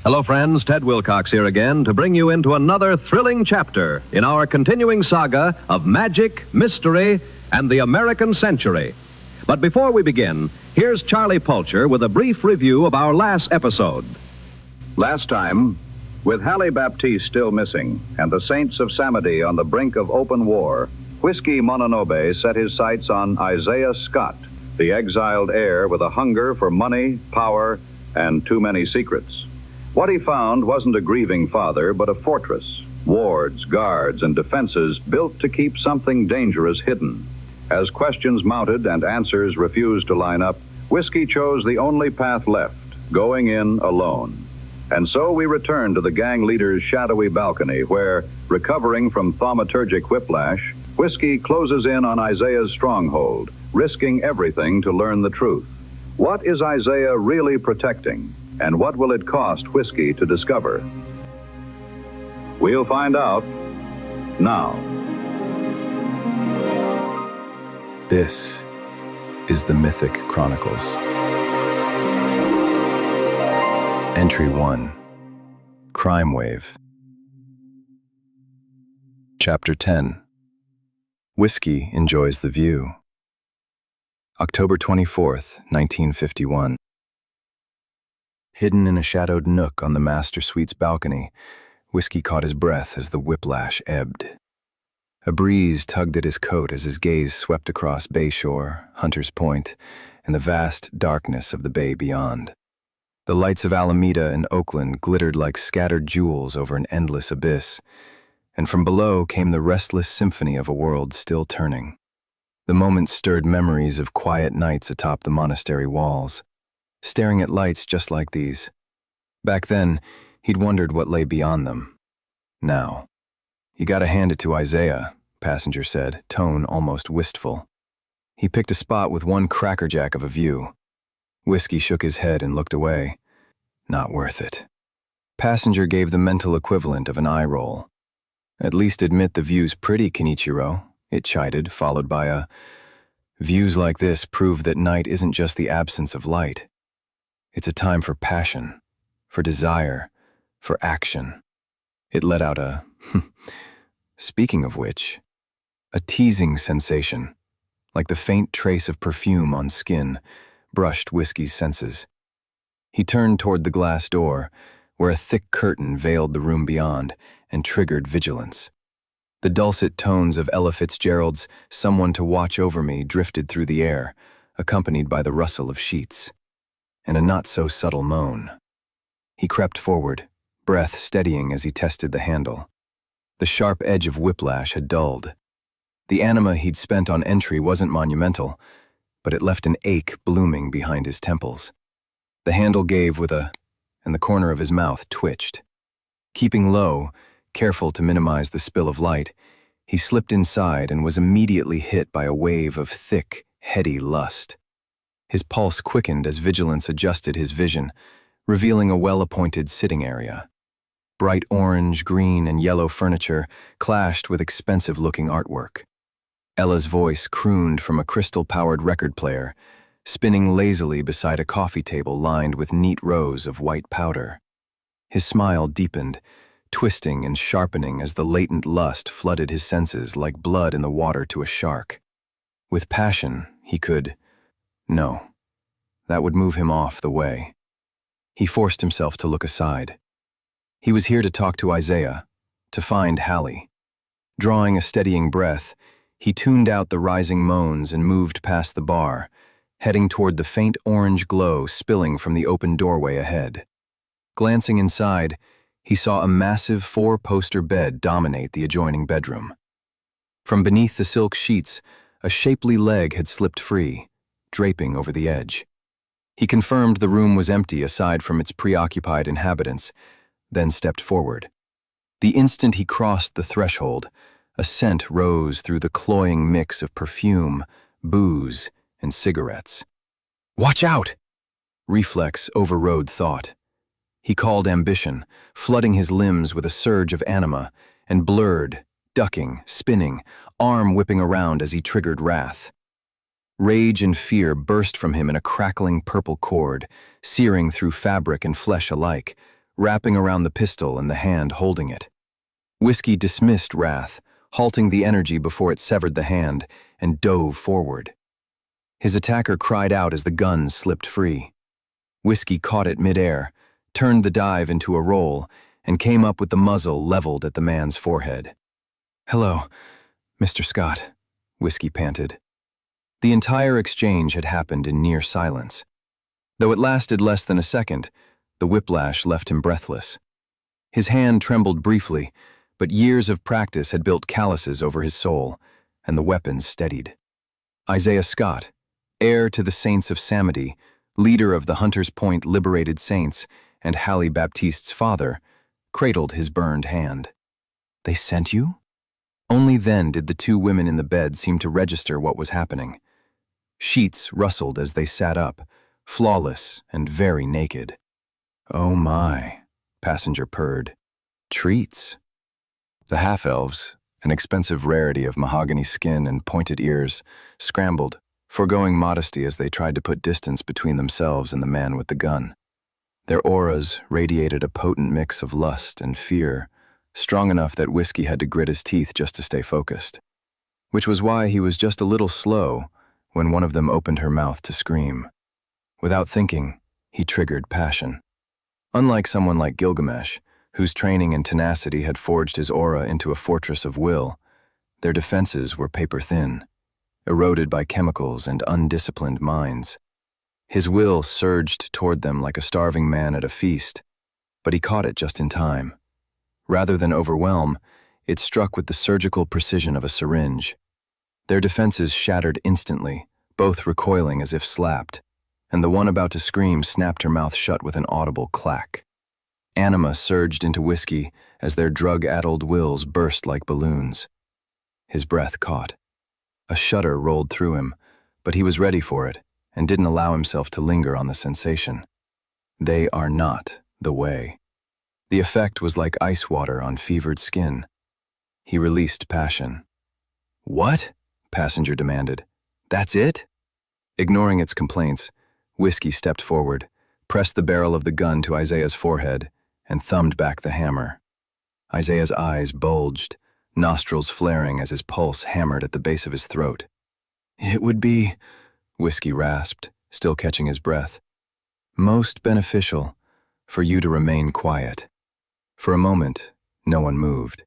Hello, friends. Ted Wilcox here again to bring you into another thrilling chapter in our continuing saga of magic, mystery, and the American century. But before we begin, here's Charlie Pulcher with a brief review of our last episode. Last time, with Hallie Baptiste still missing and the Saints of Samedi on the brink of open war, Whiskey Mononobe set his sights on Isaiah Scott, the exiled heir with a hunger for money, power, and too many secrets. What he found wasn't a grieving father, but a fortress, wards, guards, and defenses built to keep something dangerous hidden. As questions mounted and answers refused to line up, Whiskey chose the only path left, going in alone. And so we return to the gang leader's shadowy balcony where, recovering from thaumaturgic whiplash, Whiskey closes in on Isaiah's stronghold, risking everything to learn the truth. What is Isaiah really protecting, and what will it cost Whiskey to discover? We'll find out now. This is the Mythic Chronicles. Entry 1, Crime Wave. Chapter 10, Whiskey Enjoys the View. October 24th, 1951. Hidden in a shadowed nook on the master suite's balcony, Whiskey caught his breath as the whiplash ebbed. A breeze tugged at his coat as his gaze swept across Bayshore, Hunter's Point, and the vast darkness of the bay beyond. The lights of Alameda and Oakland glittered like scattered jewels over an endless abyss, and from below came the restless symphony of a world still turning. The moment stirred memories of quiet nights atop the monastery walls, staring at lights just like these. Back then, he'd wondered what lay beyond them. Now, "You gotta hand it to Isaiah," passenger said, tone almost wistful. He picked a spot with one crackerjack of a view. Whiskey shook his head and looked away. Not worth it. Passenger gave the mental equivalent of an eye roll. "At least admit the view's pretty, Kenichiro," it chided, followed by a, "Views like this prove that night isn't just the absence of light. It's a time for passion, for desire, for action." It let out a, speaking of which, a teasing sensation, like the faint trace of perfume on skin, brushed Whiskey's senses. He turned toward the glass door, where a thick curtain veiled the room beyond and triggered vigilance. The dulcet tones of Ella Fitzgerald's "Someone to Watch Over Me" drifted through the air, accompanied by the rustle of sheets, and a not-so-subtle moan. He crept forward, breath steadying as he tested the handle. The sharp edge of whiplash had dulled. The anima he'd spent on entry wasn't monumental, but it left an ache blooming behind his temples. The handle gave with a, and the corner of his mouth twitched. Keeping low, careful to minimize the spill of light, he slipped inside and was immediately hit by a wave of thick, heady lust. His pulse quickened as vigilance adjusted his vision, revealing a well-appointed sitting area. Bright orange, green, and yellow furniture clashed with expensive-looking artwork. Ella's voice crooned from a crystal-powered record player, spinning lazily beside a coffee table lined with neat rows of white powder. His smile deepened, twisting and sharpening as the latent lust flooded his senses like blood in the water to a shark. With passion, he could... No, that would move him off the way. He forced himself to look aside. He was here to talk to Isaiah, to find Hallie. Drawing a steadying breath, he tuned out the rising moans and moved past the bar, heading toward the faint orange glow spilling from the open doorway ahead. Glancing inside, he saw a massive 4-poster bed dominate the adjoining bedroom. From beneath the silk sheets, a shapely leg had slipped free, draping over the edge. He confirmed the room was empty aside from its preoccupied inhabitants, then stepped forward. The instant he crossed the threshold, a scent rose through the cloying mix of perfume, booze, and cigarettes. "Watch out!" Reflex overrode thought. He called ambition, flooding his limbs with a surge of anima, and blurred, ducking, spinning, arm whipping around as he triggered wrath. Rage and fear burst from him in a crackling purple cord, searing through fabric and flesh alike, wrapping around the pistol and the hand holding it. Whiskey dismissed wrath, halting the energy before it severed the hand, and dove forward. His attacker cried out as the gun slipped free. Whiskey caught it midair, turned the dive into a roll, and came up with the muzzle leveled at the man's forehead. "Hello, Mr. Scott," Whiskey panted. The entire exchange had happened in near silence. Though it lasted less than a second, the whiplash left him breathless. His hand trembled briefly, but years of practice had built calluses over his soul, and the weapon steadied. Isaiah Scott, heir to the Saints of Samedi, leader of the Hunters Point Liberated Saints, and Hallie Baptiste's father, cradled his burned hand. "They sent you?" Only then did the two women in the bed seem to register what was happening. Sheets rustled as they sat up, flawless and very naked. "Oh my," Passenger purred. "Treats." The half-elves, an expensive rarity of mahogany skin and pointed ears, scrambled, foregoing modesty as they tried to put distance between themselves and the man with the gun. Their auras radiated a potent mix of lust and fear, strong enough that Whiskey had to grit his teeth just to stay focused. Which was why he was just a little slow when one of them opened her mouth to scream. Without thinking, he triggered passion. Unlike someone like Gilgamesh, whose training and tenacity had forged his aura into a fortress of will, their defenses were paper-thin, eroded by chemicals and undisciplined minds. His will surged toward them like a starving man at a feast, but he caught it just in time. Rather than overwhelm, it struck with the surgical precision of a syringe. Their defenses shattered instantly, both recoiling as if slapped, and the one about to scream snapped her mouth shut with an audible clack. Anima surged into Whiskey as their drug-addled wills burst like balloons. His breath caught. A shudder rolled through him, but he was ready for it and didn't allow himself to linger on the sensation. They are not the way. The effect was like ice water on fevered skin. He released passion. "What?" Passenger demanded. "That's it?" Ignoring its complaints, Whiskey stepped forward, pressed the barrel of the gun to Isaiah's forehead, and thumbed back the hammer. Isaiah's eyes bulged, nostrils flaring as his pulse hammered at the base of his throat. "It would be," Whiskey rasped, still catching his breath, "most beneficial for you to remain quiet." For a moment, no one moved.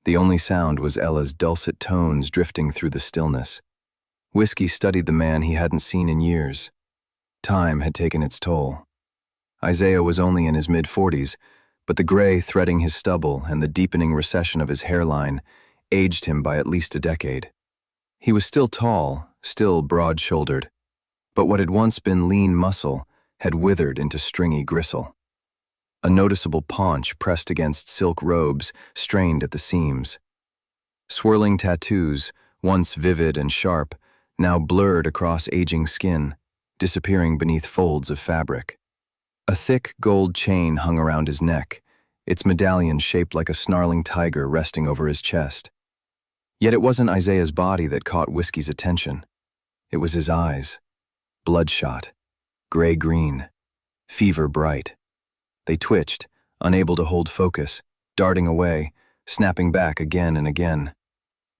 The only sound was Ella's dulcet tones drifting through the stillness. Whiskey studied the man he hadn't seen in years. Time had taken its toll. Isaiah was only in his mid-40s, but the gray threading his stubble and the deepening recession of his hairline aged him by at least a decade. He was still tall, still broad-shouldered, but what had once been lean muscle had withered into stringy gristle. A noticeable paunch pressed against silk robes strained at the seams. Swirling tattoos, once vivid and sharp, now blurred across aging skin, disappearing beneath folds of fabric. A thick gold chain hung around his neck, its medallion shaped like a snarling tiger resting over his chest. Yet it wasn't Isaiah's body that caught Whiskey's attention. It was his eyes, bloodshot, gray-green, fever-bright. They twitched, unable to hold focus, darting away, snapping back again and again.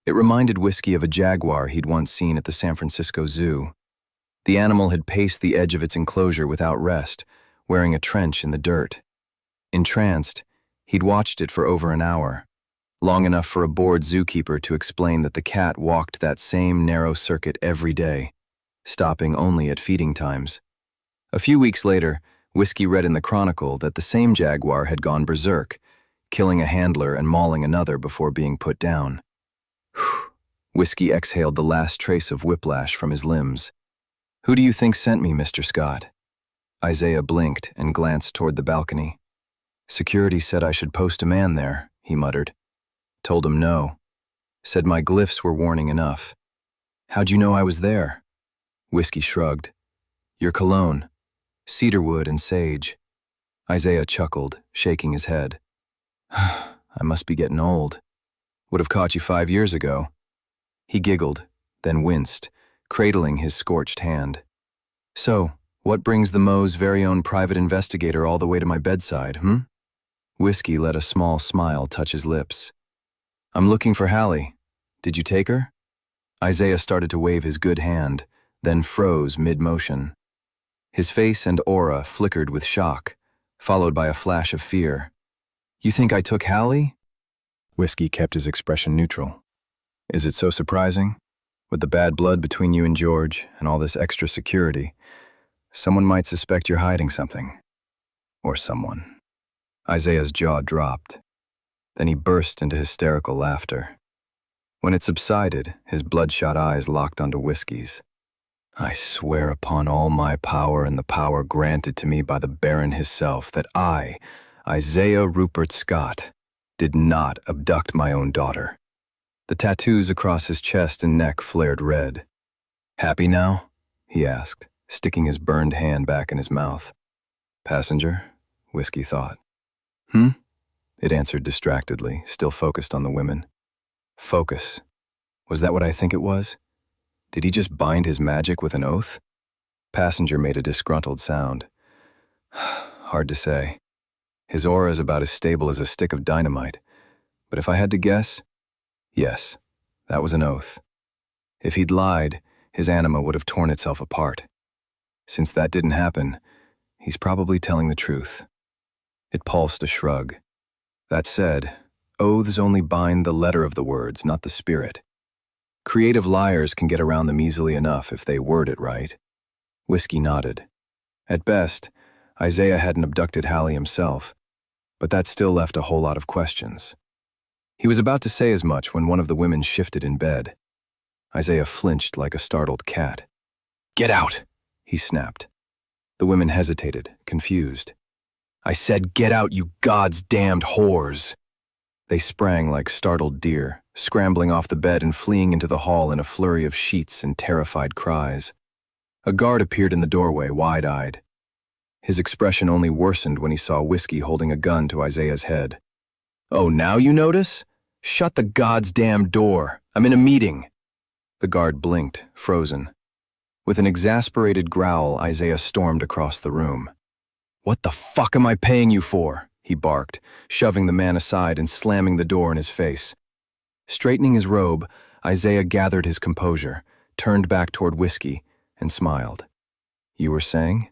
It reminded Whiskey of a jaguar he'd once seen at the San Francisco Zoo. The animal had paced the edge of its enclosure without rest, wearing a trench in the dirt. Entranced, he'd watched it for over an hour, long enough for a bored zookeeper to explain that the cat walked that same narrow circuit every day, stopping only at feeding times. A few weeks later, Whiskey read in the Chronicle that the same jaguar had gone berserk, killing a handler and mauling another before being put down. Whiskey exhaled the last trace of whiplash from his limbs. "Who do you think sent me, Mr. Scott?" Isaiah blinked and glanced toward the balcony. "Security said I should post a man there," he muttered. "Told him no. Said my glyphs were warning enough." "How'd you know I was there?" Whiskey shrugged. "Your cologne. Cedarwood and sage." Isaiah chuckled, shaking his head. "I must be getting old. Would have caught you 5 years ago." He giggled, then winced, cradling his scorched hand. "So, What brings the Mo's very own private investigator all the way to my bedside, Whiskey let a small smile touch his lips. I'm looking for Hallie. Did you take her? Isaiah started to wave his good hand, then froze mid-motion. His face and aura flickered with shock, followed by a flash of fear. You think I took Hallie? Whiskey kept his expression neutral. Is it so surprising? With the bad blood between you and George and all this extra security, someone might suspect you're hiding something. Or someone. Isaiah's jaw dropped. Then he burst into hysterical laughter. When it subsided, his bloodshot eyes locked onto Whiskey's. I swear upon all my power and the power granted to me by the Baron himself that I, Isaiah Rupert Scott, did not abduct my own daughter. The tattoos across his chest and neck flared red. Happy now? He asked, sticking his burned hand back in his mouth. Passenger? Whiskey thought. It answered distractedly, still focused on the women. Focus. Was that what I think it was? Did he just bind his magic with an oath? Passenger made a disgruntled sound. Hard to say. His aura is about as stable as a stick of dynamite. But if I had to guess, yes, that was an oath. If he'd lied, his anima would have torn itself apart. Since that didn't happen, he's probably telling the truth. It pulsed a shrug. That said, oaths only bind the letter of the words, not the spirit. Creative liars can get around them easily enough if they word it right. Whiskey nodded. At best, Isaiah hadn't abducted Hallie himself, but that still left a whole lot of questions. He was about to say as much when one of the women shifted in bed. Isaiah flinched like a startled cat. Get out, he snapped. The women hesitated, confused. I said, get out, you God's damned whores. They sprang like startled deer, scrambling off the bed and fleeing into the hall in a flurry of sheets and terrified cries. A guard appeared in the doorway, wide-eyed. His expression only worsened when he saw Whiskey holding a gun to Isaiah's head. Oh, now you notice? Shut the God's damn door. I'm in a meeting. The guard blinked, frozen. With an exasperated growl, Isaiah stormed across the room. What the fuck am I paying you for? He barked, shoving the man aside and slamming the door in his face. Straightening his robe, Isaiah gathered his composure, turned back toward Whiskey, and smiled. You were saying?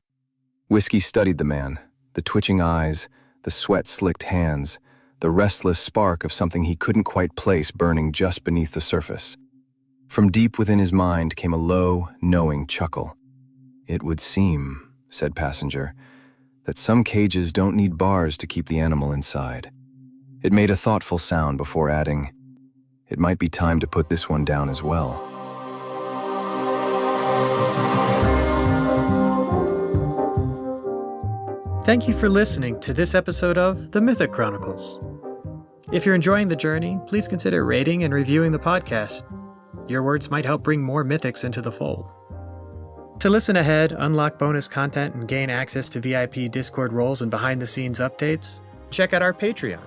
Whiskey studied the man, the twitching eyes, the sweat-slicked hands, the restless spark of something he couldn't quite place burning just beneath the surface. From deep within his mind came a low, knowing chuckle. It would seem, said Passenger, that some cages don't need bars to keep the animal inside. It made a thoughtful sound before adding, it might be time to put this one down as well. Thank you for listening to this episode of The Mythic Chronicles. If you're enjoying the journey, please consider rating and reviewing the podcast. Your words might help bring more mythics into the fold. To listen ahead, unlock bonus content, and gain access to VIP Discord roles and behind-the-scenes updates, check out our Patreon,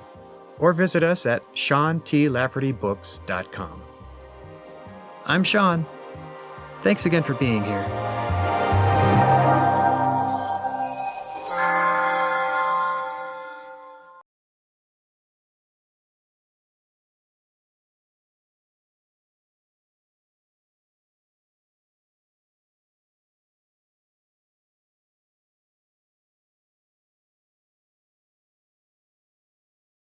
or visit us at SeanTLaffertyBooks.com. I'm Sean. Thanks again for being here.